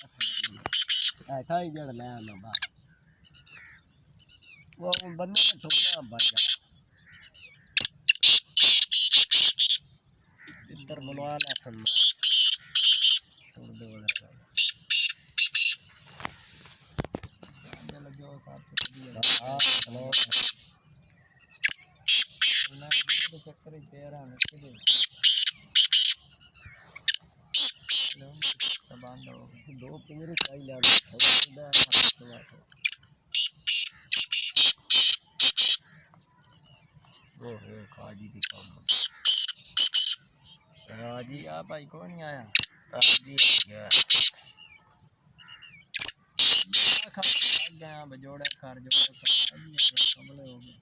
ऐसा ही जड़ ले आना बा वो बंदे ने ठोकना बढ़ जा इधर बनवा ला संदा छोड़ दे उधर चलो जो साथ हां हेलो ना तो चक्कर ही तेरा है किधर बांधो दो पिंजरे चाहिए यार ओ खाजी दी काम जी आ भाई कौन नहीं आया जी गया खा गया बजोड़ा कर जो कमले हो गए